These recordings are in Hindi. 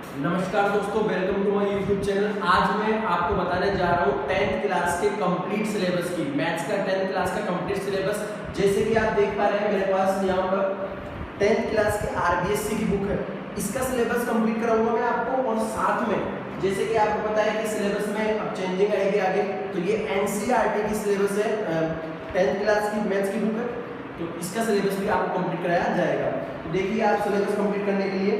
नमस्कार दोस्तों, welcome to my YouTube channel. आज मैं आपको बताने जा रहा हूँ 10th क्लास के कंप्लीट सिलेबस की, मैथ्स का 10th क्लास का कंप्लीट सिलेबस। जैसे कि आप देख पा रहे हैं मेरे पास यहाँ पर 10th क्लास के आरबीएससी की बुक है। इसका सिलेबस कंप्लीट कराऊंगा मैं आपको, और साथ में जैसे कि आपको पता है कि सिलेबस में अब चेंजिंग आएगी आगे, तो ये एनसीईआरटी की सिलेबस है, 10th क्लास की मैथ्स की बुक है, तो इसका सिलेबस भी आपको कंप्लीट कराया जाएगा। तो देखिए, आप सिलेबस कंप्लीट करने के लिए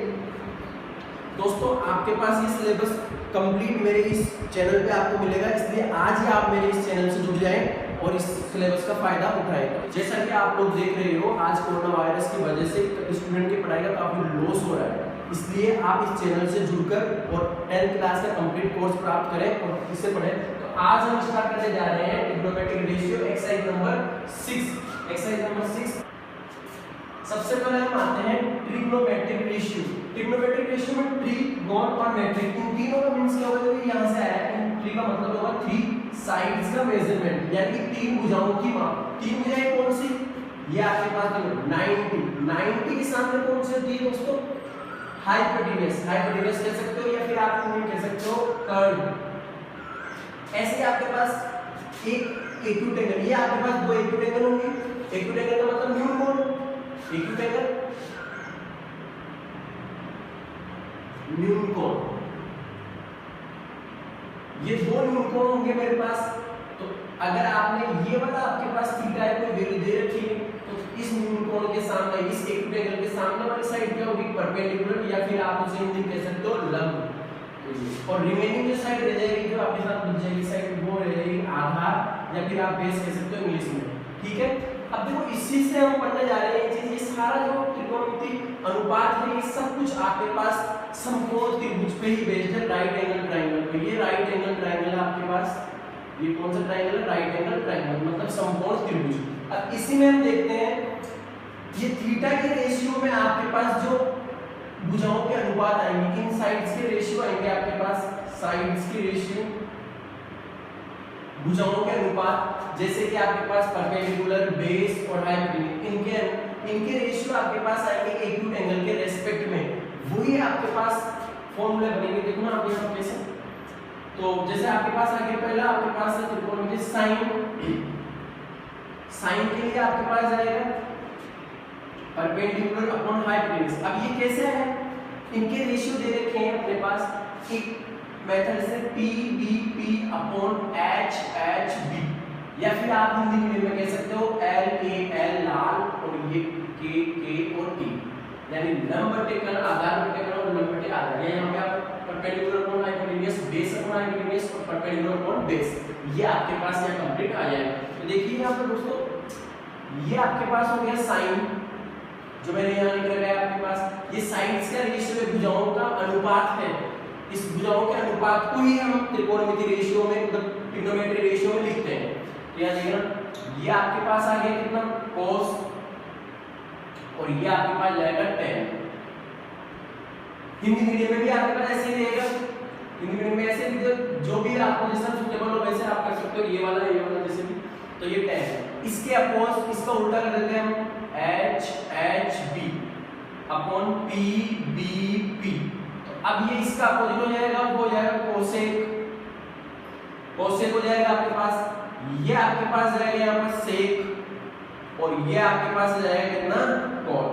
दोस्तों आपके पास ये सिलेबस कंप्लीट मेरे इस चैनल पे आपको मिलेगा, इसलिए आज ही आप मेरे इस चैनल से जुड़ जाएं और इस सिलेबस का फायदा उठाएं। जैसा कि आप लोग देख रहे हो, आज कोरोना वायरस की वजह से स्टूडेंट की पढ़ाई का काफी लॉस हो रहा है, इसलिए आप इस चैनल से जुड़कर और 10th क्लास का कंप्लीट कोर्स प्राप्त करें और इससे पढ़ें। तो आज हम स्टार्ट करने जा रहे हैं ट्रिग्नोमेट्रिक रेशियो एक्सरसाइज नंबर 6। सबसे पहले हम आते हैं ट्रिग्नोमेट्रिक रेशियो। ट्रिग्नोमेट्रिक रेशियो में ट्रिगोन और मेट्रिक, इन तीनों का मींस क्या होगा? यहां से आया है, ट्री का मतलब होगा 3 साइड्स का मेजरमेंट, यानी कि 3 भुजाओं की माप। 3 भुजाएं कौन सी? ये आपके पास देखो 90 के सामने कौन सी होती है दोस्तों? हाइपोटेन्यूज कह सकते हो, या फिर आप इन्हें कह सकते हो कर्व। ऐसे आपके पास एक एक्यूटेंगल, ये आपके पास 2 एक्यूटेंगल होंगे। एक्यूटेंगल का मतलब न्यून कोण, एक्यूटेंगल न्यून कोण, ये 2 न्यून कोण होंगे मेरे पास। तो अगर आपने ये वाला आपके पास थीटा है कोई वैल्यू दे रखी है, तो इस न्यून कोण के सामने, इस एक्यूटेंगल के सामने वाली साइड क्या होगी? परपेंडिकुलर, या फिर आप उसे हिंदी में कह सकते हो लंब। और रिमेनिंग जो साइड रह जाएगी, जो आपके साथ बच जाएगी साइड, वो रह जाएगी आधार, या फिर आप बेस कह सकते हो इंग्लिश में। ठीक है, अब देखो इस चीज से हम पढ़ने जा रहे हैं। ये सारा जो त्रिकोणमिति अनुपात है, ये सब कुछ आपके पास समकोण त्रिभुज पे ही बेस्ड है, राइट एंगल ट्रायंगल पे। ये राइट एंगल ट्रायंगल है आपके पास, ये कौन सा ट्रायंगल है? राइट एंगल ट्रायंगल, मतलब समकोण त्रिभुज। अब इसी में हम देखते हैं, ये थीटा के रेशियो में आपके पास जो भुजाओं के अनुपात आएंगे, इन साइड्स के रेशियो आएंगे आपके पास, साइड्स के रेशियो, भुजाओं के अनुपात। जैसे कि आपके पास परपेंडिकुलर, बेस और हाइपोटेन्यूज, इनके रेशियो आपके पास आएंगे एक्यूट एंगल के रेस्पेक्ट में। वही आपके पास फॉर्मूला बनेंगे, देखो ना आप यहाँ कैसे। तो जैसे आपके पास आगे पहला आपके पास है त्रिकोणमिति साइन के लिए आपके पास जाएगा परपेंडिकुलर अपॉन हाइपोटेन्यूज। अब ये कैसे है? इनके रेशियो दे रखे हैं अपने पास एक मेथड से PBP अपॉन HHB, या फिर आप हिंदी मीडियम में कह सकते हो LAL लाल, और ये K और T, यानी लंब बटे कर्ण, आधार बटे कर्ण और लंब बटे आधार। यहाँ पे आप perpendicular upon hypotenuse, base upon hypotenuse और परपेंडिकुलर अपॉन बेस, ये आपके पास यहाँ कंप्लीट आ जाएगा। तो देखिए यहाँ पे दोस्तों, ये आपके पास हो गया साइन, जो मैंने यहाँ लिख रखा है आपके पास, ये साइड्स का रेशियो है, भुजाओं का अनुपात है। इस भुजाओं के अनुपात को ही हम त्रिकोणमिति रेशियो में, मतलब ट्रिग्नोमेट्री रेशियो में लिखते हैं। तो यहाँ देखना, ये आपके पास आ गया कितना? cos, और ये आपके पास जाएगा tan। हिंदी मीडियम में भी आपके पास ऐसे ही रहेगा, हिंदी मीडियम में ऐसे भी जो भी आपको जैसा सूटेबल हो वैसे आप कर सकते हो, ये वाला जैसे भी। तो ये tan, इसके अपोज इसका उल्टा कर देते हैं हम, HHB अपॉन PBP। अब ये इसका अपोजिट हो जाएगा, वो हो जाएगा कोसेक हो जाएगा आपके पास। ये आपके पास जाएगा यहाँ पर सेक, और ये आपके पास जाएगा कितना? कॉट।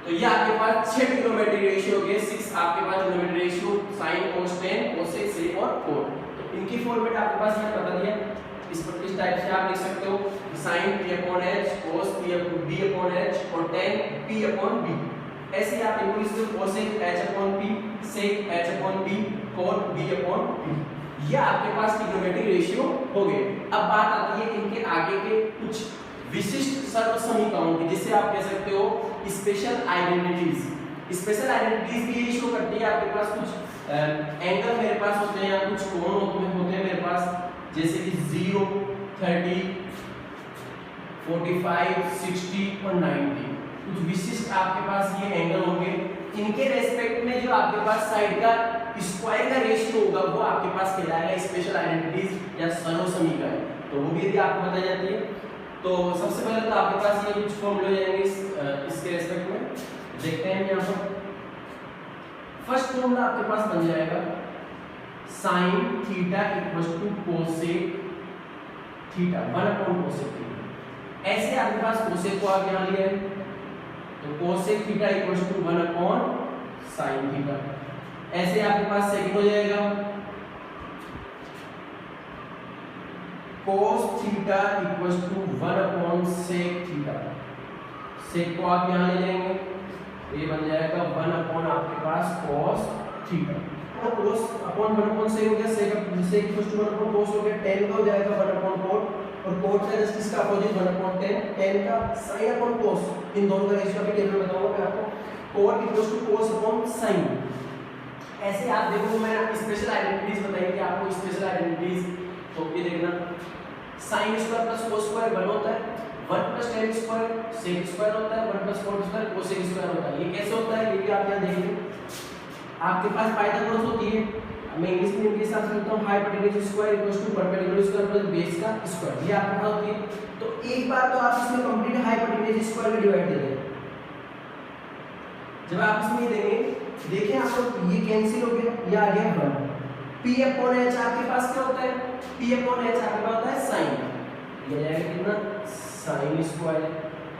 तो ये आपके पास 6 ट्रिग्नोमेट्रिक रेशियो हो गए, 6 आपके पास ट्रिग्नोमेट्रिक रेशियो, साइन, कोस, टेन, कोसेक, सेक और कोट। तो इनकी फॉर्मेट आपके पास यहाँ बता दिया, इस टाइप से आप लिख सकते हो, साइन P/H, कोस B/H और टेन P/B। ऐसे आप इनको लिख सकते हो, कोसेक H/P, सेक H/P, कोट B/B। ये आपके पास ट्रिग्नोमेट्रिक रेशियो हो गए। अब बात आती है इनके आगे के कुछ विशिष्ट सर्वसमीकरणों की, जिसे आप कह सकते हो स्पेशल आइडेंटिटीज। स्पेशल आइडेंटिटीज भी ये शो करती है आपके पास, कुछ एंगल मेरे पास होते हैं, या कुछ कोण होते हैं मेरे पास, जैसे कि 0, 30, 45, 60 और 90। कुछ विशिष्ट आपके पास ये एंगल होंगे, इनके रेस्पेक्ट में जो आपके पास साइड का स्क्वायर का रेशियो होगा, वो आपके पास कहलाएगा स्पेशल आइडेंटिटीज या सर्वसमीकरण। तो वो भी यदि आपको बताई जाती है, तो सबसे पहले तो आपके पास ये कुछ फॉर्मूले हो जाएंगे इसके रेस्पेक्ट में। देखते हैं यहाँ पर फर्स्ट फॉर्मूला आपके पास बन जाएगा sin theta equals to cosec theta 1 cosec theta. ऐसे आपके पास कोसेक को आप यहां लिया है तो cosec theta equals to 1 sin theta. ऐसे आपके पास सेकंड हो जाएगा cos theta equals to 1 sec theta. Sec को आप यहां ले जाएंगे ये बन जाएगा 1 आपके पास cos थीटा। तो cos अपॉन 1 sec हो गया, sec इक्वल्स टू 1 cos हो गया, tan का हो जाएगा 1 cot और cot का जस्ट इसका अपोजिट 1 tan, tan का sin अपॉन cos, इन दोनों का रेशियो अभी टेबल में बताऊंगा मैं आपको। cot equals to cos upon sin। ऐसे आप देखो मैं स्पेशल आइडेंटिटीज बताएंगे आपको, स्पेशल आइडेंटिटीज तो ये देखना sin square plus cos square 1 होता है, 1 plus tan square sec square होता है, 1 plus cot square cosec square होता है। ये कैसे होता है ये भी आप यहां देखेंगे। आपके पास पाइथागोरस होती है, मैं इंग्लिश में इनके हिसाब से लिखता हूं hypotenuse square equals to perpendicular square plus base का स्क्वायर। ये आपके पास होती है। तो एक बार तो आप इसमें कंप्लीट हाइपोटेन्यूज स्क्वायर में डिवाइड दे देंगे। जब आप इसमें देंगे देखिए आपको ये कैंसिल हो गया, ये आ गया 1। p अपॉन h आपके पास क्या होता है, p अपॉन h आपके पास होता है sin, ये जाएगा कितना sin स्क्वायर।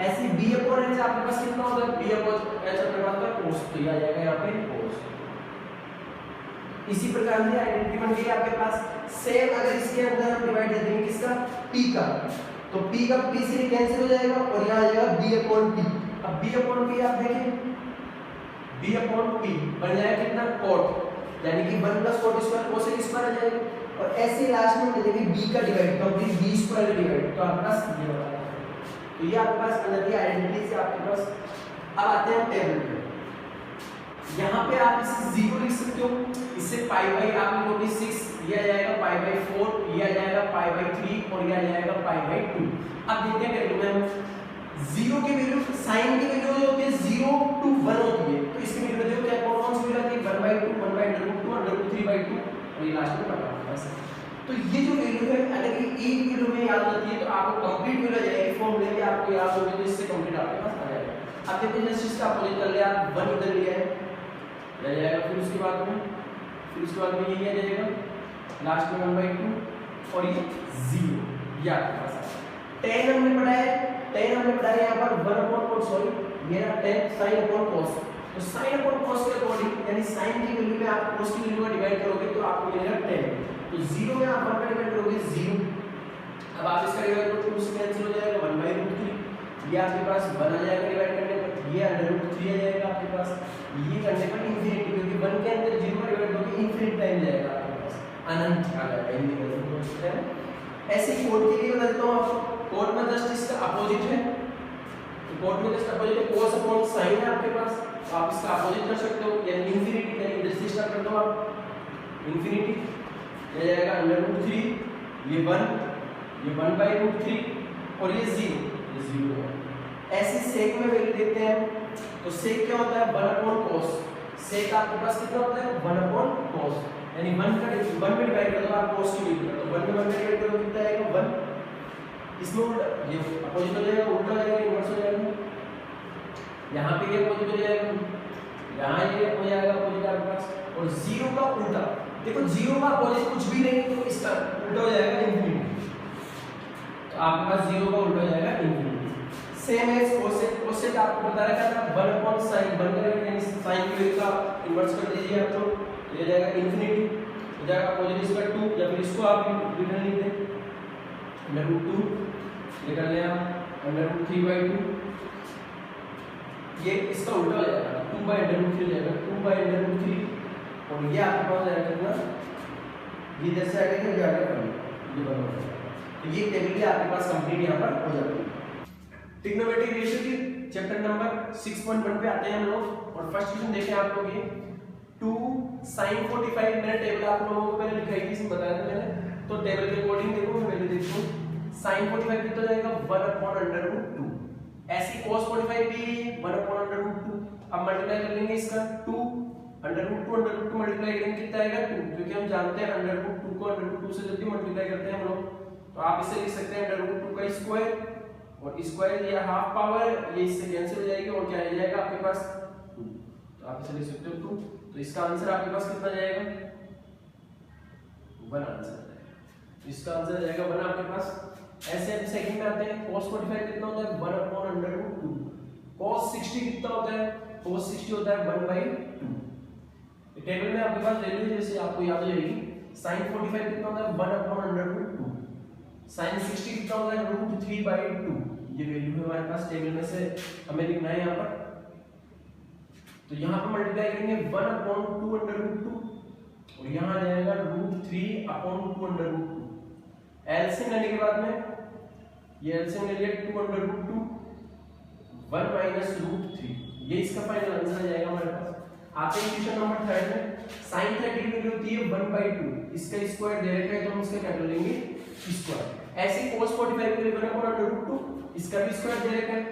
ऐसे b अपॉन h आपके पास कितना होता है, p अपॉन h आपके पास होता है cos, तो ये आ जाएगा यहां पे cos। इसी प्रकार से आइडेंटिटी बन गई आपके पास। सेम अगर इसके अंदर हम डिवाइड कर देंगे किसका p का, तो p का p से कैंसिल हो जाएगा और यहां आ जाएगा b अपॉन p। अब b अपॉन p आप देखें b अपॉन p बन जाएगा कितना cot, यानी कि 1 plus cot square cosec square आ जाएगा। और ऐसे लास्ट में दे देंगे b का डिवाइड, कंप्लीट b स्क्वायर का डिवाइड, तो आपके पास ये होगा। तो ये आपके पास अंदर की आइडेंटिटी से आपके पास। अब आते हैं टेबल पे। यहाँ पे आप इसे 0 लिख सकते हो, इससे पाई बाई आप लिखोगे 6, ये आ जाएगा पाई बाई 4, ये आ जाएगा पाई बाई 3 और ये आ जाएगा पाई बाई 2। अब देखते हैं टेबल में 0 की वैल्यू साइन की वैल्यू जो होती है 0 to 1 होती है, तो इसकी वैल्यू देखो क्या कौन सी वैल्यू आती है 1/2 1/√2 3/2 और ये लास्ट में बटा। तो ये जो वैल्यू है अगर ये एक वैल्यू में याद होती है तो आपको कंप्लीट वैल्यू आ जाएगी, फॉर्मूले में आपको याद होगी तो इससे कंप्लीट आपके पास आ जाएगा। अब देखते हैं जस्ट इसका अपोजिट कर लिया, 1 इधर लिया है रह जाएगा, फिर उसके बाद में यही आ जाएगा लास्ट में 1/2 और ये 0, ये आपके पास आ गया। tan हमने पढ़ा है यहाँ पर 1/cos, सॉरी मेरा tan sin अपॉन cos, तो sin अपॉन cos के अकॉर्डिंग यानी sin की वैल्यू में आप cos की वैल्यू का डिवाइड करोगे तो आपको मिलेगा 10, तो 0 में आप 1 का डिवाइड करोगे 0। अब आप इसका डिवाइड करो तो उससे कैंसिल हो जाएगा 1/√3, ये आपके पास 1 आ जाएगा डिवाइड करने पर, ये √3 आ जाएगा आपके पास, ये करने पर इंफिनिटी, क्योंकि 1 के अंदर 0 का डिवाइड करोगे इंफिनिट टाइम जाएगा आपके पास, अनंत आ जाएगा इंफिनिटी। ऐसे ही कोड के लिए बता देता हूं आपको, कोड में जस्ट इसका अपोजिट है, तो कोड में जस्ट अपोजिट है cos अपॉन sin है आपके पास, तो आप इसका अपोजिट कर सकते हो, यानी इंफिनिटी, यानी इधर से स्टार्ट कर दो आप इंफिनिटी, ये जाएगा √3, ये 1, ये 1/√3 और ये 0, ये 0 है। ऐसे सेक में वैल्यू देखते हैं तो सेक क्या होता है 1/cos, सेक आपके पास कितना होता है 1/cos, यानी 1 में डिवाइड कर दो आप cos की वैल्यू, तो 1 में डिवाइड करो कितना आएगा 1, इसमें उल्टा ये अपोजिट हो जाएगा, उल्टा हो जाएगा, इनवर्स हो जाएगा, यहाँ पे ये अपोजिट हो जाएगा, यहाँ ये हो जाएगा अपोजिट आपके पास, और 0 का उल्टा देखो 0 का अपोजिट कुछ भी नहीं तो इसका उल्टा हो जाएगा इंफिनिटी, तो आपके पास 0 का उल्टा हो जाएगा इंफिनिटी। सेम एज कोसेक आपको बता रखा था 1/sin 1 करेंगे, यानी sin की वैल्यू का इन्वर्स कर दीजिए आप, तो ये जाएगा इंफिनिटी, हो जाएगा अपोजिट इसका 2, या फिर इसको आप रिटर्न लिख दें √2, ये कर लिया √3/2, ये इसका उल्टा हो जाएगा 2/√3 हो जाएगा 2/√3, और ये आपके पास जाएगा कितना, ये इधर से आगे क्या जाएगा ये बन जाएगा। तो ये टेबल भी आपके पास कंप्लीट यहाँ पर हो जाती है। ट्रिग्नोमेट्रिक रेशियो की चैप्टर नंबर 6.1 पे आते हैं हम लोग, और फर्स्ट क्वेश्चन देखें आप लोग ये 2 sin 45, मैंने टेबल आप लोगों को पहले लिखाई थी, इसमें बताया था मैंने, तो टेबल के अकॉर्डिंग देखो मैं वैल्यू देखता हूं, sin 45 कितना जाएगा 1/√2, ऐसी cos 45 भी 1/√2, अब मल्टीप्लाई कर लेंगे इसका 2 √2 मल्टीप्लाई करेंगे कितना आएगा 2, क्योंकि हम जानते हैं √2 को √2 से जब भी मल्टीप्लाई करते हैं हम लोग, तो आप इसे लिख सकते हैं √2 का स्क्वायर, और स्क्वायर ये हाफ पावर ये इससे कैंसिल हो जाएगी, और क्या आ जाएगा आपके पास 2, तो तो आप इसे लिख सकते हो 2। तो इसका आंसर आपके पास कितना जाएगा 1 आंसर जाएगा। इसका आंसर जाएगा 1 आपके पास। ऐसे हम सेकंड में आते हैं। cos 45 कितना होता है 1/√2। cos 60 कितना होता है cos 60 होता है 1/2। टेबल में आपके पास वैल्यू जैसे आपको याद हो जाएगी। sin 45 कितना होता है 1/√2। sin 60 कितना होता है √3/2। ये वैल्यू है हमारे पास टेबल में से हमें लिखना है यहाँ पर। तो यहाँ पर मल्टीप्लाई करेंगे 1/2√2 और यहाँ आ जाएगा √3/2√2। एलसीएम लेने के बाद में ये एलसीएम ले लिया 2/2 1 - √3। ये इसका फाइनल आंसर आ जाएगा हमारे पास। आते हैं क्वेश्चन नंबर 3 में। sin 30 की वैल्यू होती है 1/2। इसका स्क्वायर दे रखा है तो हम इसका क्या कर लेंगे स्क्वायर। ऐसे cos 45 की वैल्यू 1/√2। इसका भी स्क्वायर दे रखा है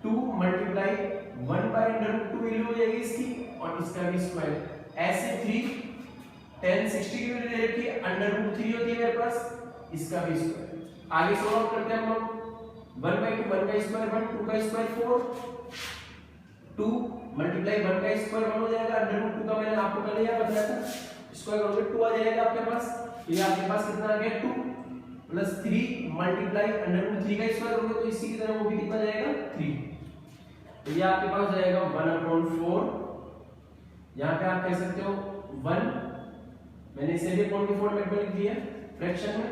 2 × 1/√2 वैल्यू हो जाएगी इसकी और इसका भी स्क्वायर। ऐसे 3 tan 60 की वैल्यू दे रखी है √3 होती है मेरे पास, इसका भी स्क्वायर। आगे सॉल्व करते हैं हम लोग। 1/2 1 का स्क्वायर 1 2 का स्क्वायर 4 2 × 1 का स्क्वायर 1 हो जाएगा। √2 का मैंने आपको पहले यहाँ बताया था, स्क्वायर करोगे 2 आ जाएगा आपके पास। ये आपके पास कितना आ गया 2 + 3 × √3 का स्क्वायर करोगे तो इसी की तरह वो भी कितना जाएगा 3। तो ये आपके पास जाएगा 1/4। यहाँ पे आप कह सकते हो 1, मैंने इसे भी अपॉन के फॉर्मेट में लिख दिया फ्रैक्शन में।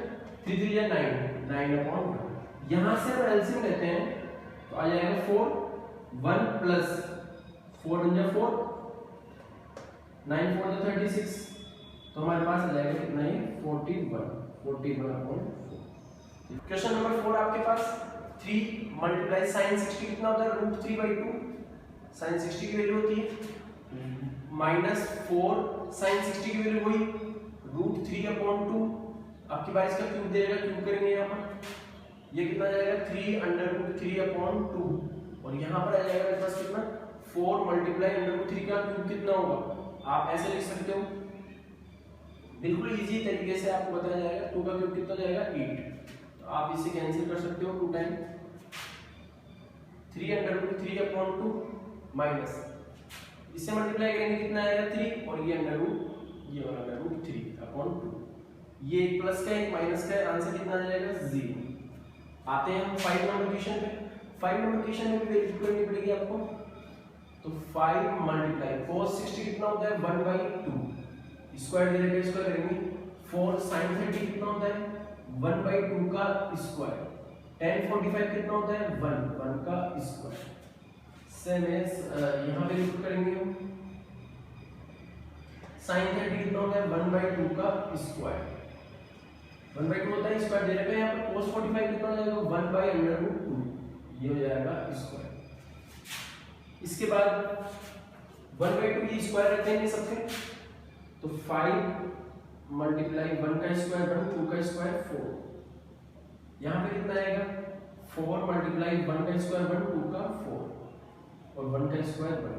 3 3 या 9/1। यहाँ से हम एलसीएम लेते हैं तो आ जाएगा 4 1 + 4 × 4 9 4 = 36। तो हमारे पास आ जाएगा कितना है 41/4। क्वेश्चन नंबर 4 आपके पास 3 × sin 60 कितना होता है √3/2। sin 60 की वैल्यू होती है -4 sin 60 की वैल्यू वही √3/2। आपकी बार इसका क्यूब दे देगा, क्यूब करेंगे यहाँ पर। ये कितना जाएगा 3/√3/2 और यहाँ पर आ जाएगा मेरे पास कितना 4 × √3 का क्यूब कितना होगा। आप ऐसे लिख सकते हो, बिल्कुल इजी तरीके से आपको बताया जाएगा। 2 का क्यूब कितना जाएगा 8। तो आप इसे कैंसिल कर सकते हो 2 टाइम 3/√3/2 माइनस इससे मल्टीप्लाई करेंगे कितना आएगा 3 और ये वाला √3/2। ये एक प्लस का एक माइनस का आंसर कितना आ जाएगा 0। आते हैं हम 5 नंबर क्वेश्चन पे। 5 नंबर क्वेश्चन में भी वैल्यू करनी पड़ेगी आपको। तो 5 × cos 60 कितना होता है 1/2। स्क्वायर दे रखा है, स्क्वायर करेंगे 4 sin 30 कितना होता है 1/2 का स्क्वायर। tan 45 कितना होता है 1 का स्क्वायर। सेम एज यहाँ पे लिख करेंगे हम sin 30 कितना होता है 1/2 का स्क्वायर। 1/2 होता है, स्क्वायर दे रखा है यहाँ पर। cos 45 कितना हो जाएगा 1/√2। ये हो जाएगा स्क्वायर। इसके बाद 1/2 की स्क्वायर रखते हैं सबके। तो 5 × 1 का स्क्वायर 1 2 का स्क्वायर 4। यहाँ पे कितना आएगा 4 × 1 का स्क्वायर 1 2 का 4 और 1 का स्क्वायर 1।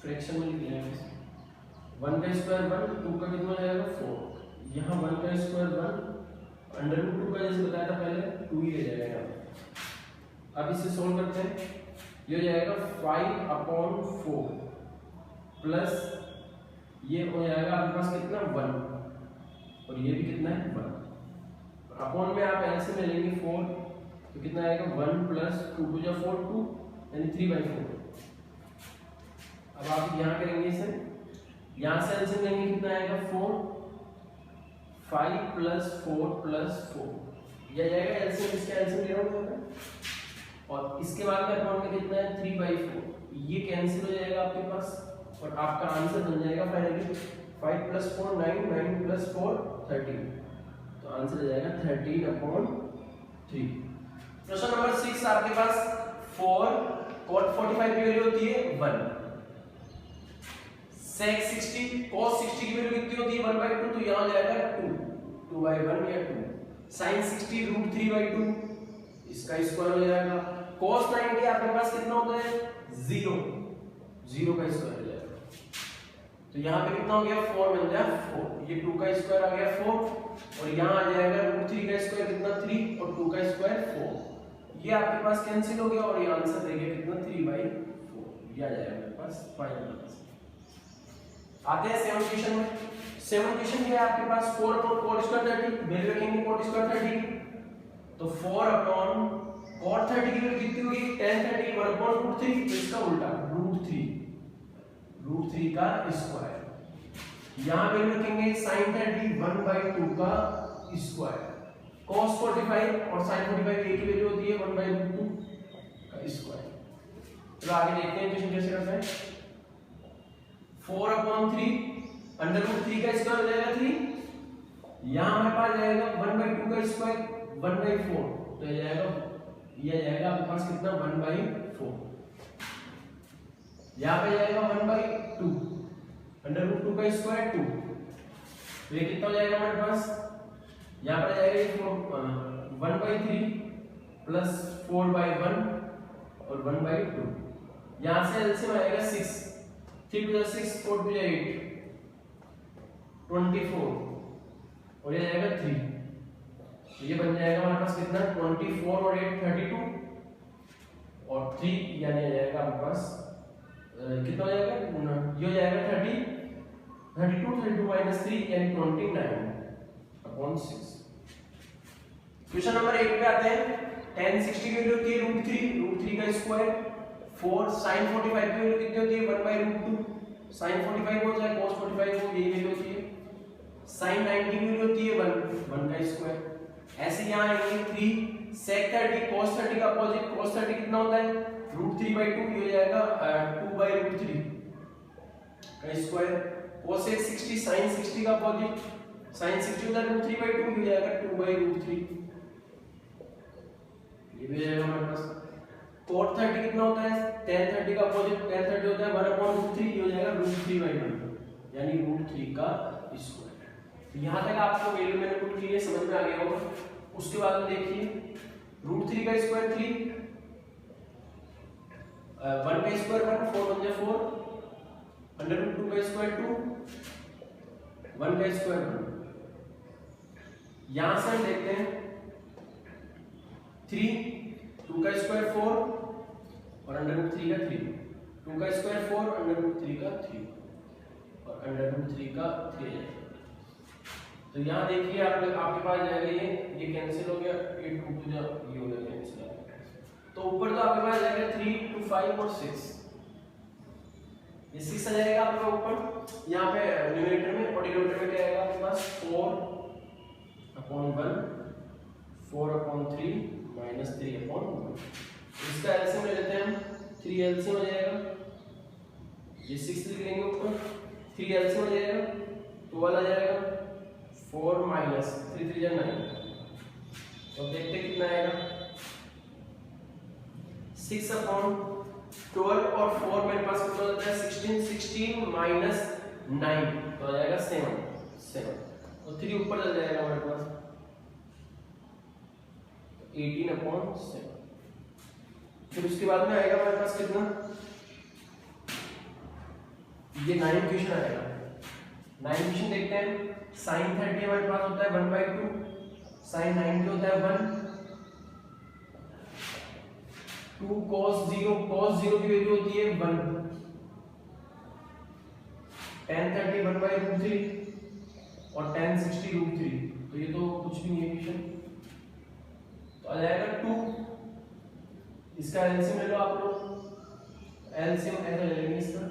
फ्रैक्शन में लिख लेंगे 1 का स्क्वायर 1 2 का कितना जाएगा 4। यहाँ 1 का स्क्वायर 1 √2 का जैसे बताया था पहले 2 ही रह जाएगा। अब इसे सोल्व करते हैं। ये हो जाएगा 5/4 प्लस ये हो जाएगा आपके पास कितना 1 और ये भी कितना है 1। अपॉन में आप ऐसे में लेंगे 4 तो कितना आएगा 1 + 2 × 4 2 यानी 3/4। अब आप यहाँ करेंगे इसे, यहाँ से एलसीएम लेंगे कितना आएगा 4 5 + 4 + 4 यह जाएगा एलसीएम। इसका एलसीएम ले रहा हूँ और इसके बाद में अपॉन में कितना है 3/4। ये कैंसिल हो जाएगा आपके पास और आपका आंसर बन जाएगा फाइनली 5 + 4 9 9 + 4 13। तो आंसर आ जाएगा 13/3। क्वेश्चन नंबर 6 आपके पास 4 cot 45 की वैल्यू होती है 1। sec 60 cos 60 की वैल्यू कितनी होती है 1/2। तो यहाँ जाएगा 2/1 या 2। sin 60 √3/2 इसका स्क्वायर हो जाएगा। cos 90 आपके पास कितना होता है 0 का स्क्वायर हो जाएगा। तो यहाँ पे कितना हो गया 4 बन गया 4। ये 2 का स्क्वायर आ गया 4 और यहाँ आ जाएगा √3 का स्क्वायर कितना 3 और 2 का स्क्वायर 4। ये आपके पास कैंसिल हो गया और ये आंसर देगा कितना 3/4। ये आ जाएगा मेरे पास। पास 5 आते हैं 7 क्वेश्चन में। 7 क्वेश्चन क्या है आपके पास 4 अपॉन cot स्क्वायर 30 वैल्यू रखेंगे cot स्क्वायर 30 तो 4 अपॉन cot 30 की वैल्यू कितनी होगी tan 30 1 अपॉन √3 तो इसका उल्टा √3 का स्क्वायर। यहां पे रखेंगे sin 30 1/2 का स्क्वायर cos 45 और sin 45 एक ही वैल्यू होती है 1/2 का स्क्वायर। तो आगे देखते हैं क्वेश्चन कैसे करते हैं। 4 अपॉन 3 √3 का स्क्वायर हो जाएगा 3 यहां हमारे पास जाएगा 1/2 का स्क्वायर 1/4 तो ये जाएगा आपके पास कितना 1/4 यहां पे जाएगा 1/2 √2 का स्क्वायर 2 तो ये कितना हो जाएगा हमारे पास यहां पर जाएगा 1/3 प्लस 4/1 और 1/2 यहां से एलसीएम आएगा 6 3 + 6 4 + 8 24 और ये जाएगा 3 तो ये बन जाएगा हमारे पास कितना 24 और 8 32 और 3 यानी आ जाएगा आपके पास कितना हो जाएगा ये हो जाएगा 32 - 3 यानी 29/6। क्वेश्चन नंबर 8 पे आते हैं। tan 60 की वैल्यू होती है √3 का स्क्वायर 4 sin 45 की वैल्यू कितनी होती है 1/2 sin 45 हो जाए cos 45 हो यही वैल्यू होती है। sin 90 की वैल्यू होती है 1 का स्क्वायर। ऐसे यहां आएंगे 3 sec 30 cos 30 का अपोजिट cos 30 कितना होता है √3/2 ये हो जाएगा 2/√3 का स्क्वायर। cos 60 sin 60 का अपोजिट sin 60 होता है √3/2 ये हो जाएगा 2/√3 ये भी जाएगा हमारे पास। cot 30 कितना होता है tan 30 का अपोजिट tan 30 होता है 1/√3 ये हो जाएगा √3/2 यानी √3 का स्क्वायर। तो यहां तक आपको वैल्यू मैंने पुट की है समझ में आ गया होगा। उसके बाद में देखिए √3 का स्क्वायर 3 1 का स्क्वायर 1 4 × 4 √2 का स्क्वायर 2 1 का स्क्वायर 1 यहां से हम देखते हैं 3 2 का स्क्वायर 4 और √3 का 3 2 का स्क्वायर 4 √3 का 3 और √3 का 3 तो यहाँ देखिए आपके पास जाएगा ये कैंसिल हो गया 8 2 ये हो गया कैंसिल। तो ऊपर तो आपके पास जाएगा 3 2 5 और 6 ये 6 आ जाएगा आपका ऊपर यहाँ पे न्यूमरेटर में और डिनोमिनेटर में क्या आएगा आपके पास 4/1 4/3 - 3/1 इसका एलसीएम ले लेते हैं हम 3 एलसीएम हो जाएगा ये 6 लिख लेंगे ऊपर 3 एलसीएम हो जाएगा 12 आ जाएगा 4 - 3 3 9 तो देखते कितना आएगा 6/12 और 4 मेरे पास कितना होता है 16 - 9 तो आ जाएगा 7 और 3 ऊपर चल जाएगा हमारे पास 18/7 फिर उसके बाद में आएगा हमारे पास कितना ये 9 क्वेश्चन आएगा 9 क्वेश्चन देखते हैं। sin 30 हमारे पास होता है 1/2 sin 90 होता है 1 2 cos 0 की वैल्यू होती है 1 tan 30 1/√3 और tan 60 √3 तो ये तो कुछ भी नहीं है क्वेश्चन तो आ जाएगा 2 इसका एलसीएम ले लो आप लोग एलसीएम ऐसा ले लेंगे इसका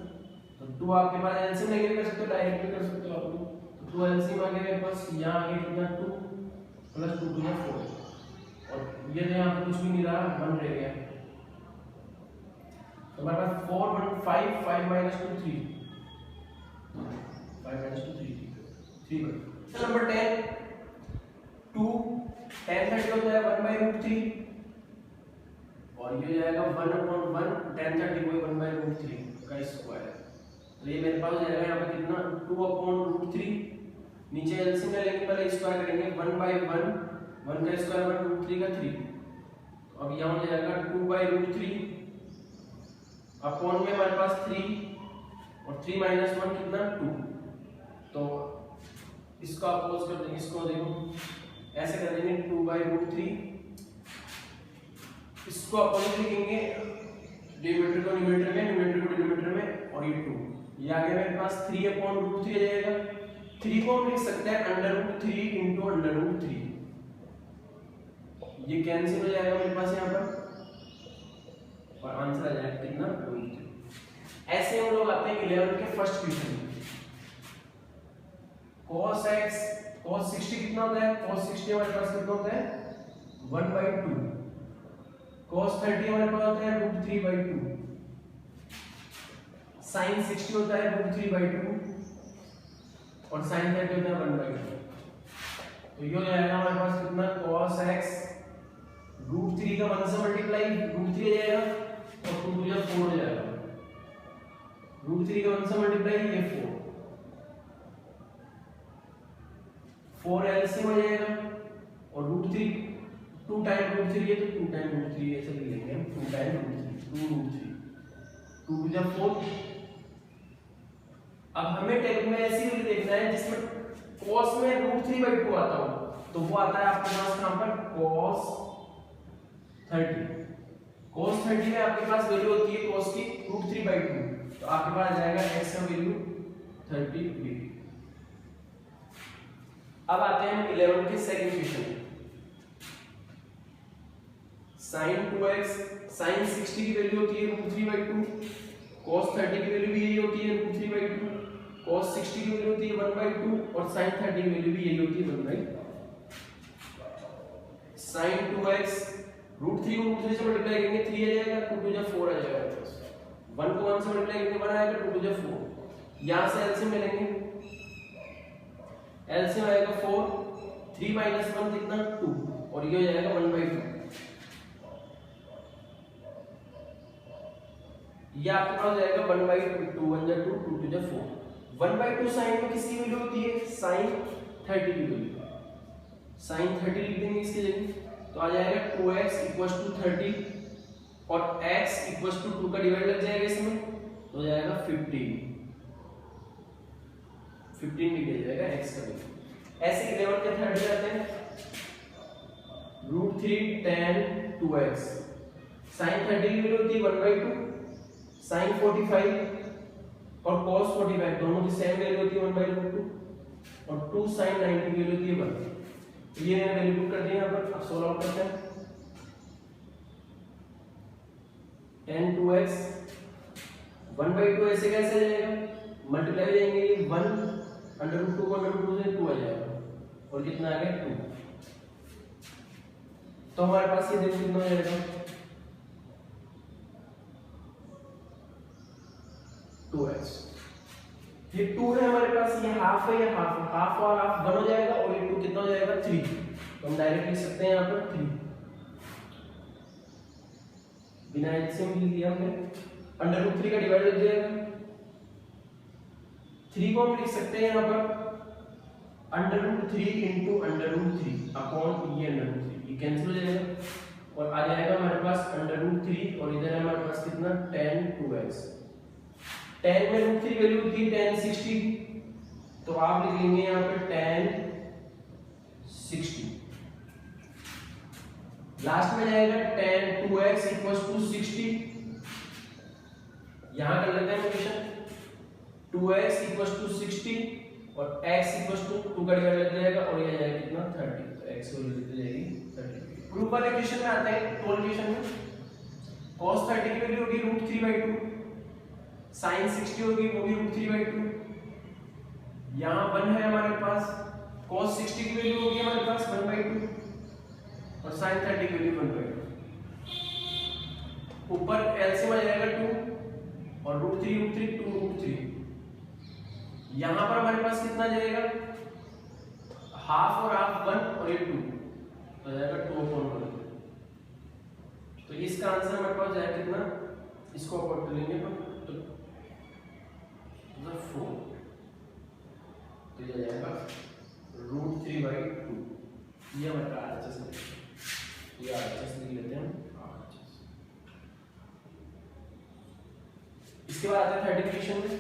तो 2 आपके पास एलसीएम लेके कर सकते हो डायरेक्टली कर सकते हो आप लोग तो 2 एलसीएम आ गया मेरे पास यहाँ आगे कितना 2 + 2 × 4 और ये तो यहाँ पे कुछ भी नहीं रहा 1 रह गया तो हमारे पास 4 1 5 5 - 2 3 5 - 2 3 नंबर 10 2 tan 30 होता है 1/√3 और ये जाएगा 1/1 tan 30 को 1/√3 का स्क्वायर तो ये मेरे पास जाएगा यहाँ पे कितना 2/√3 नीचे एलसीएम ले लेंगे पहले स्क्वायर करेंगे 1/1 1 का स्क्वायर 1√3 का 3 तो अब यहाँ हो जाएगा 2/√3 अपॉन में हमारे पास 3 और 3 - 1 कितना 2 तो इसको अपोज कर देंगे इसको देखो ऐसे कर देंगे 2/√3 इसको अपोजिट लिखेंगे डिनोमिनेटर को न्यूमरेटर में न्यूमरेटर को डिनोमिनेटर में और ये 2, ये आ गया मेरे पास 3/√3 आ जाएगा। 3 को हम लिख सकते हैं √3 इंटू √3, ये कैंसिल हो जाएगा मेरे पास यहाँ पर और आंसर आ जाएगा कितना √3। ऐसे हम लोग आते हैं 11 के फर्स्ट क्वेश्चन में। cos x cos 60 कितना होता है, cos 60 हमारे पास कितना होता है 1/2, cos 30 हमारे पास होता है √3/2, sin 60 होता है √3/2 और sin 30 होता है 1/2। तो ये हो जाएगा हमारे पास कितना cos x √3 का 1 से मल्टीप्लाई √3 आ जाएगा और 2 to 4 हो जाएगा, √3 का 1 से मल्टीप्लाई ये 4 एलसीएम आ जाएगा और √3 2 टाइम √3 है तो 2 टाइम √3 ऐसे लिख लेंगे हम, 2 टाइम √3 2 to 4। अब हमें टेबल में ऐसी वैल्यू देखना है जिसमें cos में √3/2 आता हो, तो वो आता है आपके पास कहां पर cos 30 में आपके पास वैल्यू होती है cos की √3/2, तो आपके पास आ जाएगा x का वैल्यू 30 डिग्री। अब आते हैं 11 के सेकंड क्वेश्चन में। sin 2x sin 60 की वैल्यू होती है √3/2, cos 30 की वैल्यू भी यही होती है √3/2, cos 60 की वैल्यू होती है 1/2 और sin 30 की वैल्यू भी यही होती है 1/2। sin 2x √3 को √3 से मल्टीप्लाई करेंगे 3 आ जाएगा, 2 to 4 आ जाएगा, 1 को 1 से मल्टीप्लाई करेंगे 1 आएगा, 2 to 4। यहां से एलसीएम मिलेंगे, एलसीएम आएगा 4, 3 - 1 कितना 2 और ये हो जाएगा 1/2। ये आपके पास जाएगा 1/2, 2 1 2 2 2 4। 1/2 साइन में किसकी वैल्यू होती है sin 30 की वैल्यू, sin 30 लिख देंगे इसकी जगह, तो आ जाएगा 2x = 30 और x = 2 का डिवाइड लग जाएगा इसमें, तो हो जाएगा 15 डिग्री आ जाएगा x का वैल्यू। ऐसे 11 के थर्ड में आते हैं √3 tan 2x, sin 30 की वैल्यू होती है 1/2, sin 45 और cos 45 दोनों की सेम वैल्यू होती है 1/2 और 2 sin 90 की वैल्यू होती है 1। तो ये मैंने वैल्यू पुट कर दी यहां पर। अब सोल्व आउट करते हैं। tan 2x 1/2 ऐसे कैसे आ जाएगा, मल्टीप्लाई हो जाएंगे, ये 1 √2 को √2 से 2 आ जाएगा और कितना आ गया 2। तो हमारे पास ये देखो कितना हो जाएगा 2x। ये 2 है हमारे पास, ये हाफ है, ये हाफ और हाफ 1 हो जाएगा और ये 2 कितना हो जाएगा 3। तो हम डायरेक्ट लिख सकते हैं यहाँ पर 3, बिना एलसीएम लिख दिया हमने, √3 का डिवाइड लग जाएगा, 3 को हम लिख सकते हैं यहाँ पर √3 इंटू √3 अपॉन ये √3, ये कैंसिल हो जाएगा और आ जाएगा हमारे पास √3 और इधर है हमारे पास कितना tan 2x। tan में √3 वैल्यू होती है tan 60, तो आप लिख लेंगे यहाँ पे tan 60। लास्ट में जाएगा tan 2x = 60, यहां कर लेते हैं क्वेश्चन, 2x = 60 और x = 2 का डिवाइड लग जाएगा और ये आ जाएगा कितना 30, तो x की वैल्यू कितनी जाएगी 30। ग्रुप वाले क्वेश्चन में आते हैं, 12 क्वेश्चन में cos 30 की वैल्यू होगी √3/2, sin 60 होगी वो भी √3/2, यहाँ 1 है हमारे पास, cos 60 की वैल्यू होगी हमारे पास 1/2 और sin 30 की वैल्यू 1/2। ऊपर एलसीएम आ जाएगा 2 और √3 2 √3। यहाँ पर हमारे पास कितना जाएगा हाफ और हाफ 1 और ये 2, तो जाएगा 2/1। तो इसका आंसर हमारे पास जाएगा कितना, इसको अपोर्ट कर लेंगे तो 4, तो ये जाएगा √3/2। ये हमारा आरएचएस है, ये आरएचएस लिख लेते हैं आरएचएस। इसके बाद आता है 30 क्वेश्चन में,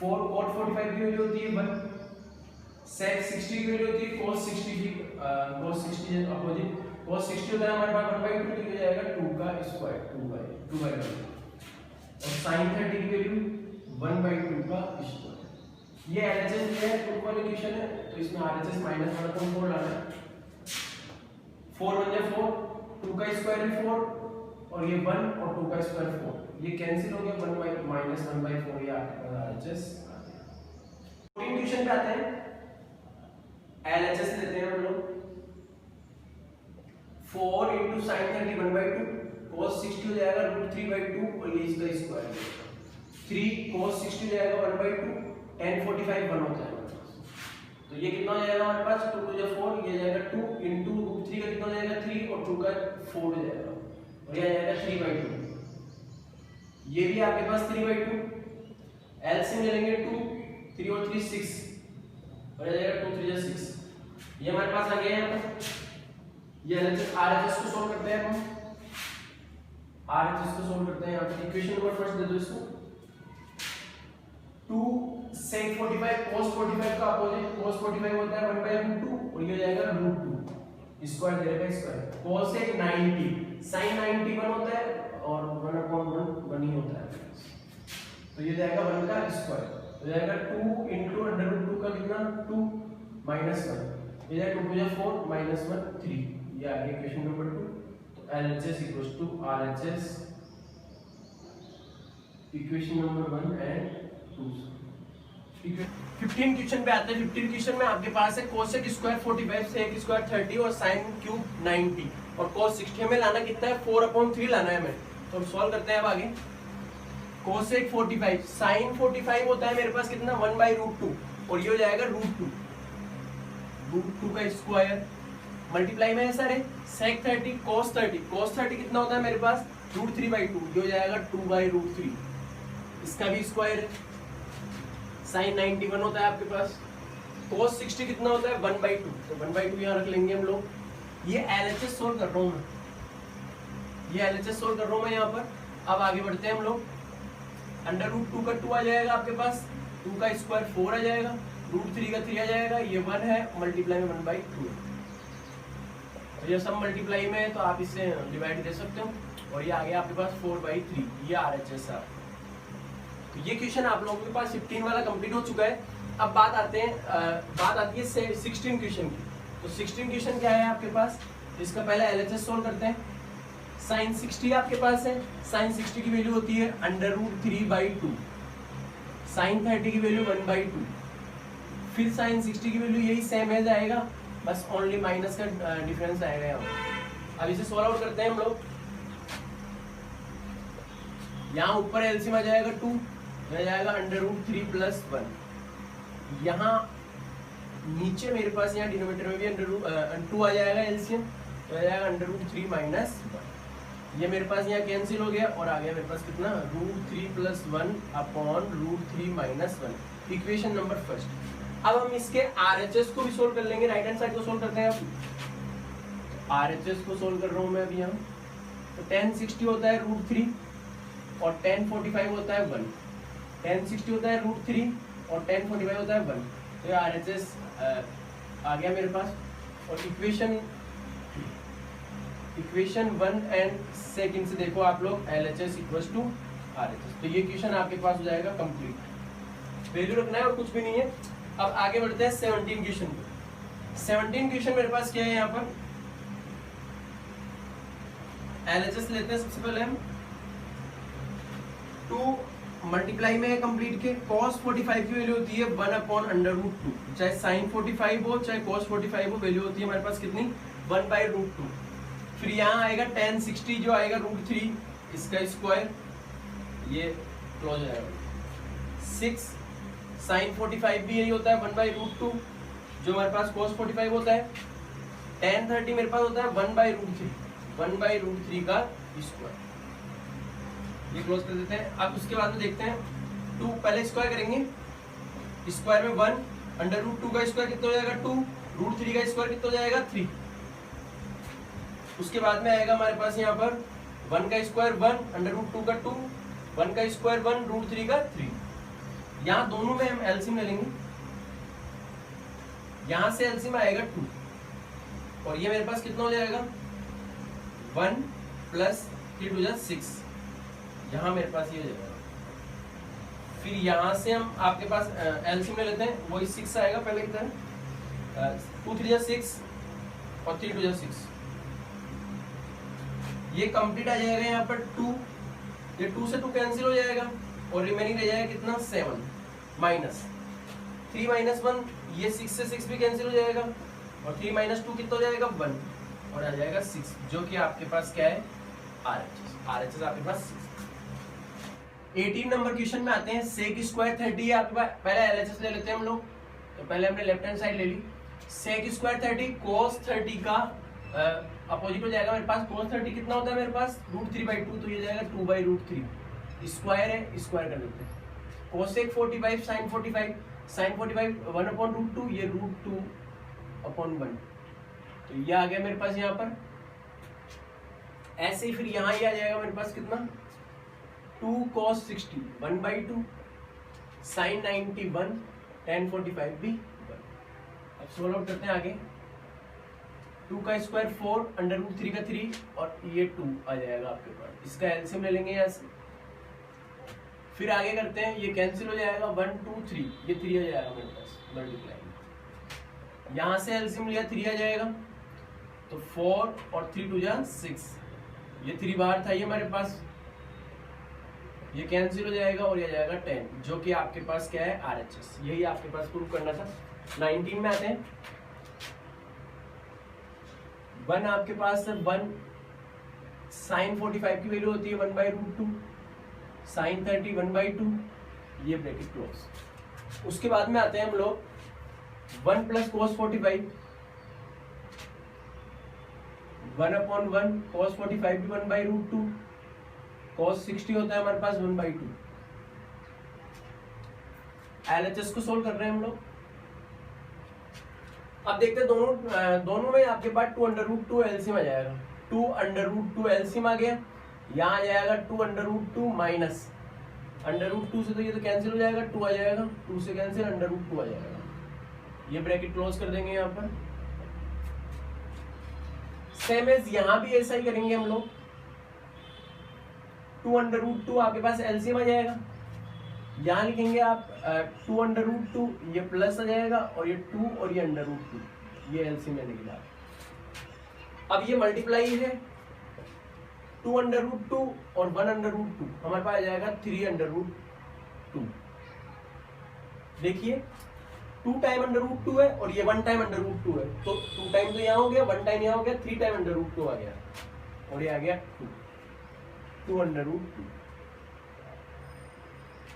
4 cot 45 की वैल्यू होती है 1, sec 60 की वैल्यू होती है cos 60 की, cos 60 अपोजिट, cos 60 होता है हमारे पास 1/2, तो ये जाएगा 2 का स्क्वायर 2/1 और sin 30 की वैल्यू 1/2 का स्क्वायर। ये LHS है, टू वाली इक्वेशन है, तो इसमें RHS माइनस 1/4 लाना है। 4 1 जा 4, 2 का स्क्वायर भी 4 और ये 1 और 2 का स्क्वायर 4, ये कैंसिल हो गया, 1 माइनस 1/4 ये आपका RHS आ गया। 14 क्वेश्चन पे आते हैं, LHS लेते हैं हम लोग। 4 × sin 30 1/2 cos 60 हो जाएगा √3/2 और ये इसका स्क्वायर 3 cos 60 हो जाएगा 1/2 tan 45 1 होता है। तो ये कितना हो जाएगा हमारे पास, 2 2 4, ये जाएगा 2 × √3 का कितना हो जाएगा 3 और 2 का 4 हो जाएगा और ये आ जाएगा 3/2। ये भी आपके पास 3/2, एलसीएम ले लेंगे 2 3 और 3 6 और ये जाएगा 2 3 6, ये हमारे पास आ गया है। यहाँ पर ये RHS को सॉल्व करते हैं हम, RHS को सॉल्व करते हैं। यहाँ पर इक्वेशन नंबर फर्स्ट दे दो इसको, 2 sec 45 cos 45 का अपोजिट cos 45 होता है 1/2 और ये हो जाएगा √2 स्क्वायर दे देगा स्क्वायर। cos 90 sin 90 1 होता है और 1/1 1 ही होता है, तो ये जाएगा 1 का स्क्वायर, तो जाएगा 2 × √2 का कितना 2 माइनस 1, ये जाएगा 2 2 4 माइनस 1 3, ये आ गया इक्वेशन नंबर 2। तो LHS = RHS equation number 1 and 2। 15 question पे आते हैं। 15 क्वेश्चन में आपके पास है कोसेक स्क्वायर 45 सेक स्क्वायर 30 और साइन क्यूब 90 और cos 60 में लाना कितना है 4/3 लाना है हमें, तो हम सॉल्व करते हैं अब आगे। कोसेक 45 साइन 45 होता है मेरे पास कितना 1/√2 और ये हो जाएगा √2 का स्क्वायर मल्टीप्लाई में है सर सेक 30 cos 30 कितना होता है मेरे पास √3/2, ये हो जाएगा 2/√3, इसका भी स्क्वायर है। साइन 90 1 होता है आपके पास, cos 60 कितना होता है 1/2, तो 1/2 यहाँ रख लेंगे हम लोग। ये LHS सोल्व कर रहा हूँ मैं, ये LHS सोल्व कर रहा हूँ मैं यहाँ पर। अब आगे बढ़ते हैं हम लोग, √2 का 2 आ जाएगा आपके पास, 2 का स्क्वायर 4 आ जाएगा, √3 का 3 आ जाएगा, ये 1 है मल्टीप्लाई में 1/2 है, तो ये सब मल्टीप्लाई में है तो आप इससे डिवाइड दे सकते हो और ये आ गया आपके पास 4/3, ये RHS है। तो ये क्वेश्चन आप लोगों के पास 15 वाला कंप्लीट हो चुका है। अब बात आती है 16 क्वेश्चन की। तो 16 क्वेश्चन क्या है आपके पास, इसका पहले LHS सोल्व करते हैं। साइन 60 आपके पास है, साइन 60 की वैल्यू होती है √3/2, साइन 30 की वैल्यू 1/2, फिर साइन 60 की वैल्यू यही सेम है जाएगा, बस ओनली माइनस का डिफरेंस आएगा यहाँ। अब इसे सोल्व आउट करते हैं हम लोग। यहाँ ऊपर एलसीएम आ जाएगा 2, यह जाएगा √3 + 1, यहाँ नीचे मेरे पास यहाँ डिनोमिनेटर में भी 2 आ जाएगा एलसीएम, तो आ जाएगा √3 - 1, ये मेरे पास यहाँ कैंसिल हो गया और आ गया मेरे पास कितना √3 + 1/√3 - 1, इक्वेशन नंबर फर्स्ट। अब हम इसके RHS को भी सोल्व कर लेंगे, राइट हैंड साइड को सोल्व करते हैं। अब RHS को सोल्व कर रहा हूँ मैं अभी यहाँ। तो tan 60 होता है √3 और tan 45 होता है 1, tan 60 होता है √3 और tan 45 होता है 1, तो ये RHS आ गया मेरे पास। और इक्वेशन 1 एंड सेकंड से देखो आप लोग LHS = RHS, तो ये क्वेश्चन आपके पास हो जाएगा कंप्लीट, वैल्यू रखना है और कुछ भी नहीं है। अब आगे बढ़ते हैं 17 क्वेश्चन पे। 17 क्वेश्चन मेरे पास क्या है यहाँ पर, LHS लेते हैं सबसे पहले हम। 2 मल्टीप्लाई में है कंप्लीट के, cos 45 की वैल्यू होती है 1/√2, चाहे sin 45 हो चाहे cos 45 हो, वैल्यू होती है हमारे पास कितनी 1/√2। फिर यहाँ आएगा tan 60 जो आएगा √3, इसका स्क्वायर, ये क्लोज आएगा 6, sin 45 भी यही होता है 1/√2 जो हमारे पास cos 45 होता है। tan 30 मेरे पास होता है 1/√3 का स्क्वायर, ये क्लोज कर देते हैं। अब उसके बाद में देखते हैं 2 पहले स्क्वायर करेंगे, स्क्वायर में 1, √2 का स्क्वायर कितना हो जाएगा 2, √3 का स्क्वायर कितना हो जाएगा 3। उसके बाद में आएगा हमारे पास यहाँ पर 1 का स्क्वायर 1, √2 का 2, 1 का स्क्वायर 1, √3 का 3। यहाँ दोनों में हम एलसीएम ले लेंगे, यहाँ से एलसीएम आएगा 2 और ये मेरे पास कितना हो जाएगा 1 + 3 × 6, यहाँ मेरे पास ये हो जाएगा फिर यहाँ से हम आपके पास एलसीएम ले लेते हैं, वही 6 आएगा पहले की तरह, 2 3 6 और 3 2 6, ये कंप्लीट आ जाएगा यहाँ पर 2, ये 2 से 2 कैंसिल हो जाएगा और रिमेनिंग रह जाएगा कितना 7 माइनस 3 माइनस 1, ये 6 से 6 भी कैंसिल हो जाएगा और 3 माइनस 2 कितना हो जाएगा 1 और आ जाएगा 6, जो कि आपके पास क्या है RHS आपके पास 6। 18 नंबर क्वेश्चन में आते हैं, सेक स्क्वायर 30 है आपके पास, पहले LHS ले लेते हैं हम लोग, तो पहले हमने लेफ्ट हैंड साइड ले ली, सेक स्क्वायर 30 cos 30 का अपोजिट हो जाएगा मेरे पास, cos 30 कितना होता है मेरे पास √3/2, तो ये जाएगा 2/√3, स्क्वायर है स्क्वायर कर देते हैं, cosec 45 sin 45 1/√2, ये √2/1, तो ये आ गया मेरे पास यहाँ पर। ऐसे ही फिर यहाँ ही आ जाएगा मेरे पास कितना 2 cos 60 1/2 sin 91 tan 45 भी 1। अब सोल्व आउट करते हैं आगे, 2 का स्क्वायर 4 √3 का 3 और ये 2 आ जाएगा आपके पास, इसका एलसीएम ले लेंगे यहाँ से। फिर आगे करते हैं, ये कैंसिल हो जाएगा 1 2 3, ये 3 आ जाएगा मेरे पास मल्टीप्लाई, यहाँ से एलसीएम लिया 3 आ जाएगा, तो 4 और 3 2 6, ये 3 बाहर था ये हमारे पास, ये कैंसिल हो जाएगा और ये आ जाएगा 10, जो कि आपके पास क्या है RHS, यही आपके पास प्रूव करना था। 19 में आते हैं, 1 आपके पास 1 sin 45 की वैल्यू होती है 1/√2, sin 30 1/2, ये ब्रैकेट क्लोज। उसके बाद में आते हैं हम लोग 1 + cos 45, 1/1 cos 45 भी 1/√2, cos 60 होता है हमारे पास 1/2। LHS को सोल्व कर रहे हैं हम लोग। अब देखते हैं दोनों में आपके पास 2/√2 एलसीएम आ जाएगा, 2/√2 एलसीएम आ गया, यहाँ आ जाएगा 2/√2 माइनस √2 से, तो ये तो कैंसिल हो जाएगा, 2 आ जाएगा, 2 से कैंसिल √2 आ जाएगा, ये ब्रैकेट क्लोज कर देंगे यहाँ पर। सेम एज यहाँ भी ऐसा ही करेंगे हम लोग, 2/√2 आपके पास एलसीएम आ जाएगा, यहाँ लिखेंगे आप 2/√2, ये प्लस आ जाएगा और ये 2 और ये √2, ये एलसीएम लेने के बाद। अब ये मल्टीप्लाई है 2/√2 और 1/√2, हमारे पास आ जाएगा 3/√2। देखिए 2 टाइम √2 है और ये 1 टाइम √2 है, तो 2 टाइम तो यहाँ हो गया, 1 टाइम यहाँ हो गया, 3 टाइम √2 आ गया और ये आ गया 2/√2।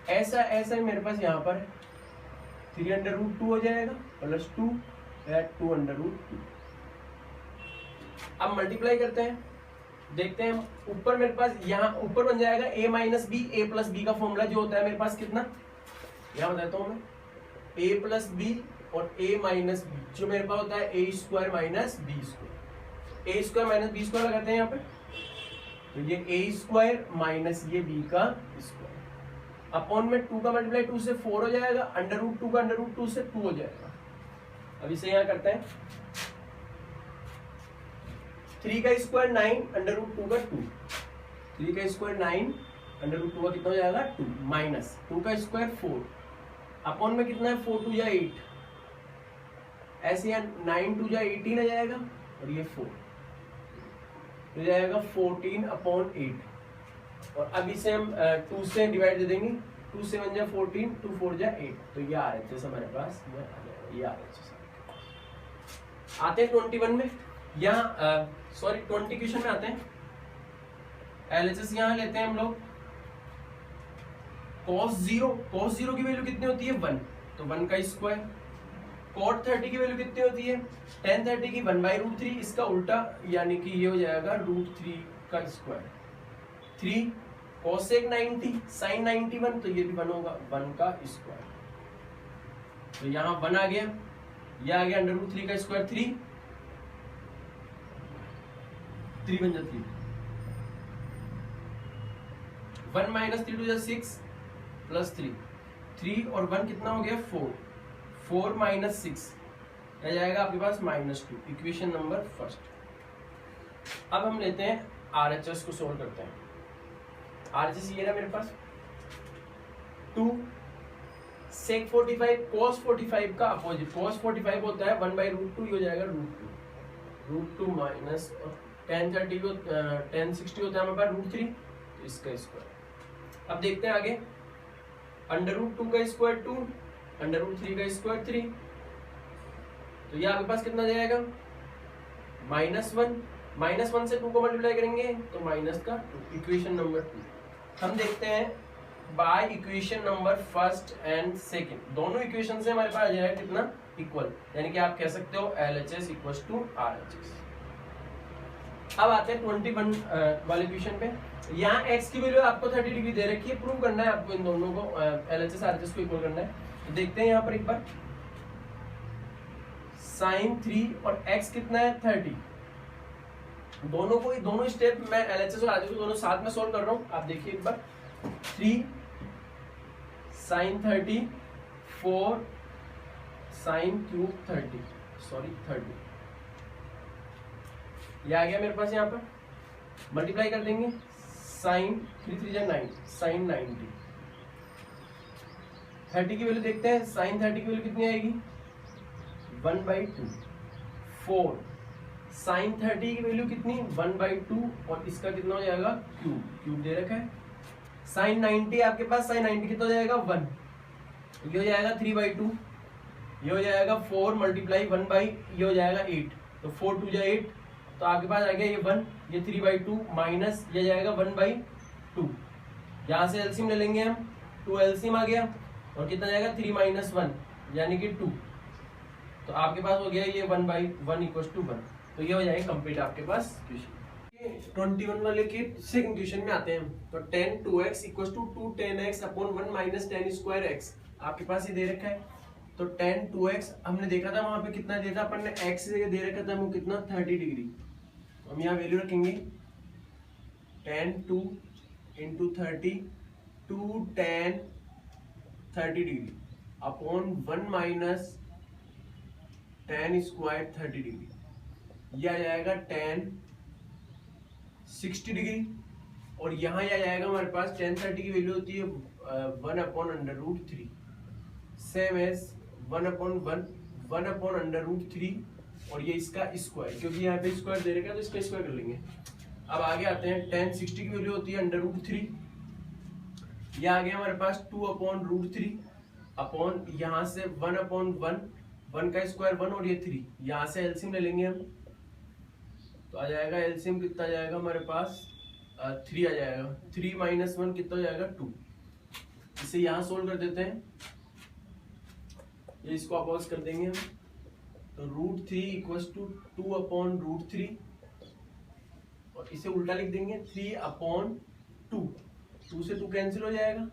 ऐसा मेरे पास यहाँ पर 3/√2 हो जाएगा प्लस 2 2/√2। अब मल्टीप्लाई करते हैं, देखते हैं ऊपर मेरे पास, यहाँ ऊपर बन जाएगा a - b, a + b का फॉर्मूला जो होता है मेरे पास कितना, यहाँ बताता हूँ मैं, a + b और a - b जो मेरे पास होता है a² - b², a² - b² लगाते हैं यहाँ पे, तो ये a² माइनस ये b का स्क्वायर अपॉन में 2 का मल्टीप्लाई 2 से 4 हो जाएगा, √2 का √2 से 2 हो जाएगा। अब इसे यहाँ करते हैं, 3 का स्क्वायर 9 √2 का 2, 3 का स्क्वायर 9 √2 का कितना हो जाएगा 2 माइनस 2 का स्क्वायर 4 अपॉन में कितना है 4 2 जा 8, ऐसे यहाँ 9 2 जा 18 आ जाएगा और ये 4 हो जाएगा 14/8, और अब इसे हम 2 से डिवाइड दे देंगे, 2 7 जा 14, 2 4 जा 8, तो ये RHS हमारे पास ये RHS। आते हैं 21 में, यहाँ सॉरी 20 क्वेश्चन में आते हैं, LHS यहाँ लेते हैं हम लोग, cos 0 की वैल्यू कितनी होती है 1, तो 1 का स्क्वायर, cot 30 की वैल्यू कितनी होती है tan 30 की 1/√3, इसका उल्टा यानी कि ये हो जाएगा √3 का स्क्वायर, 3 cosec 90 sin 91, तो ये भी 1 होगा 1 का स्क्वायर, तो यहाँ 1 आ गया, ये आ गया √3 का स्क्वायर 3 बन जाती है, 1 - 3 2 जा 6 प्लस 3 और 1 कितना हो गया 4 माइनस 6 रह जाएगा आपके पास -2, इक्वेशन नंबर फर्स्ट। अब हम लेते हैं RHS को सोल्व करते हैं। RHS ये ना मेरे पास 2 सेक 45 cos 45 का अपोजिट cos 45 होता है 1/√2, ये हो जाएगा √2 माइनस tan 60 होता है हमारे पास √3, तो इसका स्क्वायर। अब देखते हैं आगे, √2 का स्क्वायर 2, √3 का स्क्वायर 3, तो ये आपके पास कितना जाएगा -1, -1 से 2 को मल्टीप्लाई करेंगे तो माइनस का 2, इक्वेशन नंबर 2। हम देखते हैं by equation number first and second, दोनों इक्वेशन से हमारे पास आ जाएगा कितना इक्वल, यानी कि आप कह सकते हो LHS इक्वल्स टू RHS। अब आते हैं 21 वाले इक्वेशन पे। यहाँ x की वैल्यू आपको 30 डिग्री दे रखी है, प्रूव करना है आपको इन दोनों को LHS RHS को इक्वल करना है। तो देखते हैं यहाँ पर एक बार, sin 3 और x कितना है 30, दोनों स्टेप मैं LHS और RHS को दोनों साथ में सोल्व कर रहा हूँ। आप देखिए एक बार, 3 sin 30, 4 sin क्यूब 30, ये आ गया मेरे पास। यहाँ पर मल्टीप्लाई कर देंगे, sin 3 3 9, sin 90, 30 की वैल्यू देखते हैं, sin 30 की वैल्यू कितनी आएगी 1/2, 4 sin 30 की वैल्यू कितनी 1/2, और इसका कितना हो जाएगा क्यूब दे रखा है। sin 90 आपके पास, sin 90 कितना हो जाएगा 1, ये हो जाएगा 3/2, ये हो जाएगा 4 मल्टीप्लाई 1 ये हो जाएगा 8, तो 4 2 8, तो आपके पास आ गया ये 1, ये 3/2 माइनस ये जाएगा 1/2, यहाँ से एलसीएम ले लेंगे हम, 2 एलसीएम आ गया, और कितना जाएगा 3 - 1 यानी कि 2, तो आपके पास हो गया ये 1/1 इक्वल्स टू 1। तो ये हो जाएगा कंप्लीट आपके पास क्वेश्चन। 21 वाले के सेकंड क्वेश्चन में आते हैं। तो tan 2x equals to 2 tan x upon 1 minus tan square x आपके पास ये दे रखा है। तो tan 2x हमने देखा था वहां पे कितना दिया था अपन ने, x जगह दे रखा था वो कितना 30 डिग्री, हम यहाँ वैल्यू रखेंगे tan 2 into 30, 2 tan 30 degree upon 1 minus tan square 30 degree, यह आ जाएगा tan 60 डिग्री, और यहाँ यह आ जाएगा हमारे पास tan 30 की वैल्यू होती है 1/√3, सेम एज 1/1/√3, और ये इसका स्क्वायर, क्योंकि यहाँ पे स्क्वायर दे रखा है तो इसका स्क्वायर कर लेंगे। अब आगे आते हैं, tan 60 की वैल्यू होती है √3, यह आ गया हमारे पास 2/√3 अपॉन यहाँ से 1/1, 1 का स्क्वायर 1 और ये 3, यहाँ से एलसीएम ले लेंगे हम, तो आ जाएगा एलसीएम कितना आ जाएगा हमारे पास 3 आ जाएगा, 3 - 1 कितना हो जाएगा 2। इसे यहाँ सोल्व कर देते हैं, ये इसको अपोज कर देंगे हम, तो √3 इक्वल्स टू 2/√3, और इसे उल्टा लिख देंगे 3/2, 2 से 2 कैंसिल हो जाएगा,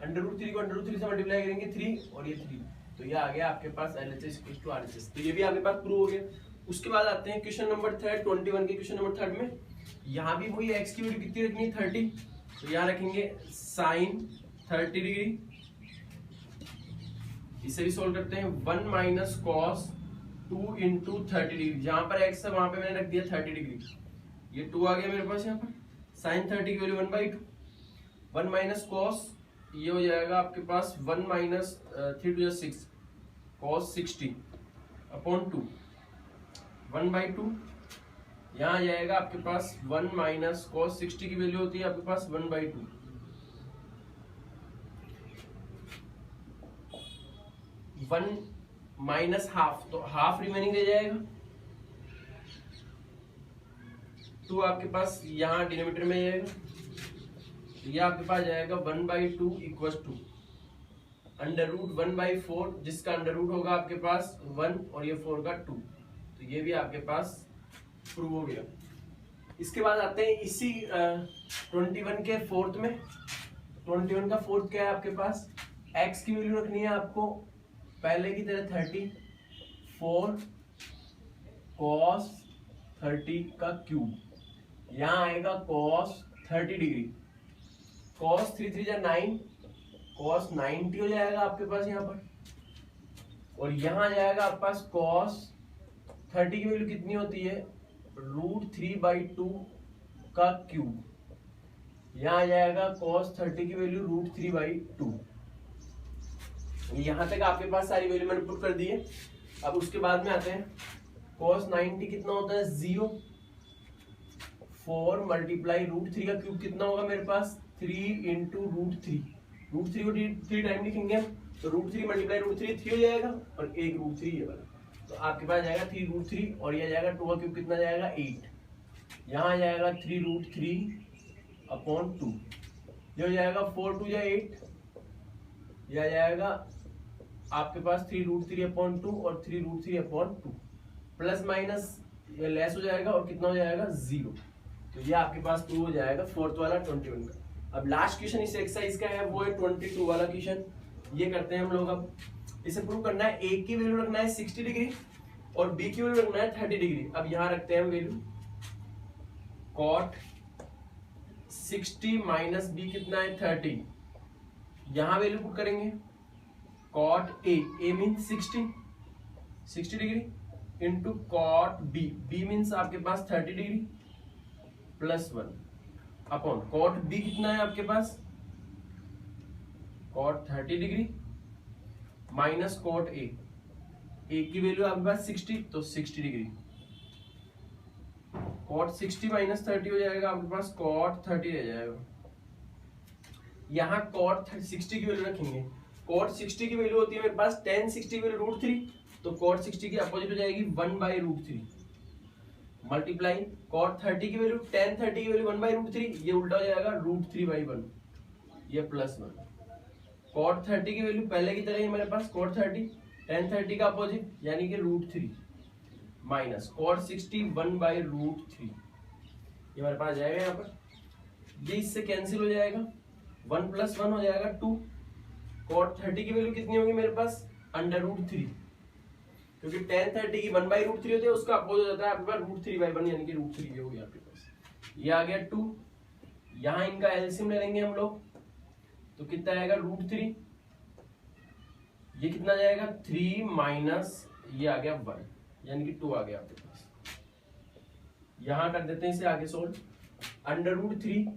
√3 को √3 से मल्टीप्लाई करेंगे 3 और ये 3, तो ये आ गया आपके पास LHS इक्वल्स टू RHS। तो ये भी आपके पास प्रूव हो गया। उसके बाद आते हैं क्वेश्चन नंबर 3, 21 के क्वेश्चन नंबर 3 में, यहाँ भी वही x की वैल्यू कितनी रखनी है 30, तो यहाँ रखेंगे sin 30 डिग्री, इसे भी सोल्व करते हैं 1 माइनस cos 2 इंटू 30 डिग्री, जहां पर x है वहां पे मैंने रख दिया 30 डिग्री, ये 2 आ गया मेरे पास यहाँ पर, sin 30 की वैल्यू 1/2, 1 माइनस cos, ये हो जाएगा आपके पास 1 माइनस 3 to 6 cos 60 अपॉन 2, 1/2, यहाँ आ जाएगा आपके पास 1 माइनस cos 60 की वैल्यू होती है आपके पास 1/2, 1 माइनस हाफ, तो हाफ रिमेनिंग रह जाएगा, 2 आपके पास यहाँ डिनोमिनेटर में जाएगा, ये आपके पास जाएगा 1/2 इक्वल्स टू √1/4, जिसका अंडर रूट होगा आपके पास 1 और ये 4 का 2, तो ये भी आपके पास प्रूव हो गया। इसके बाद आते हैं इसी 21 के फोर्थ में। 21 का फोर्थ क्या है आपके पास, x की वैल्यू रखनी है आपको पहले की तरह 30, 4 cos 30 का क्यूब, यहाँ आएगा cos 30 डिग्री, cos 3 3 जा 9, cos 90 हो जाएगा आपके पास यहाँ पर, और यहाँ आ जाएगा आपके पास cos 30 की वैल्यू कितनी होती है √3/2 का क्यूब, यहाँ आ जाएगा cos 30 की वैल्यू √3/2। यहाँ तक आपके पास सारी वैल्यू मैंने पुट कर दी है। अब उसके बाद में आते हैं cos 90 कितना होता है 0। 4 मल्टीप्लाई √3 का क्यूब कितना होगा मेरे पास 3 इंटू √3। √3 को 3 टाइम लिखेंगे हम, तो √3 मल्टीप्लाई √3 3 हो जाएगा और एक √3 ये वाला, तो आपके पास जाएगा 3 √3 और ये जाएगा 2 का क्यूब कितना जाएगा 8। यहाँ आ जाएगा 3 √3/2। ये हो जाएगा 4 2 या 8। यह आ जाएगा आपके पास 3 √3/2 और 3 √3/2 प्लस माइनस ये लेस हो जाएगा और कितना हो जाएगा 0। तो ये आपके पास प्रूव हो जाएगा फोर्थ वाला 21 का। अब लास्ट क्वेश्चन इस एक्सरसाइज का है वो है 22 वाला क्वेश्चन। ये करते हैं हम लोग। अब इसे प्रूव करना है, ए की वैल्यू रखना है 60 डिग्री और बी की वैल्यू रखना है 30 डिग्री। अब यहाँ रखते हैं हम वैल्यू cot 60 माइनस बी कितना है 30। यहाँ वैल्यू पुट करेंगे cot A mean 60 degree into cot B means आपके पास 30 degree plus 1 upon cot B कितना है आपके पास cot 30 degree minus cot A की वैल्यू आपके पास 60 तो 60 डिग्री। cot 60 माइनस 30 हो जाएगा आपके पास cot 30 रह जाएगा। यहाँ cot 60 की वैल्यू रखेंगे। cot 60 की वैल्यू होती है मेरे पास tan 60 की वैल्यू √3, तो cot 60 की अपोजिट हो जाएगी 1/√3 मल्टीप्लाई cot 30 की वैल्यू tan 30 की वैल्यू 1/√3, ये उल्टा हो जाएगा √3/1, ये प्लस 1। cot 30 की वैल्यू पहले की तरह ही हमारे पास cot 30 tan 30 का अपोजिट यानी कि √3 माइनस cot 60 1/√3, ये हमारे पास जाएगा यहाँ पर। ये इससे कैंसिल हो जाएगा, 1 + 1 हो जाएगा 2। cot 30 की वैल्यू कितनी होगी मेरे पास √3, क्योंकि tan 30 की 1/√3 होती है, उसका अपोजिट होता है आपके पास √3/1 यानी कि √3 ये हो गया आपके पास। ये आ गया 2। यहाँ इनका एलसीएम ले लेंगे हम लोग, तो कितना आएगा √3, ये कितना जाएगा 3 माइनस ये आ गया 1 यानी कि 2 आ गया आपके पास। यहाँ कर देते हैं इसे आगे सोल्व। √3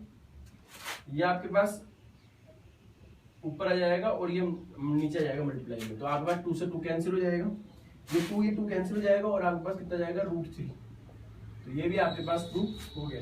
ये आपके पास ऊपर आ जाएगा और ये नीचे आ जाएगा मल्टीप्लाई में, तो आपके पास 2 से 2 कैंसिल हो जाएगा, ये 2 कैंसिल हो जाएगा और आपके पास कितना जाएगा √3। तो ये भी आपके पास प्रूफ हो गया।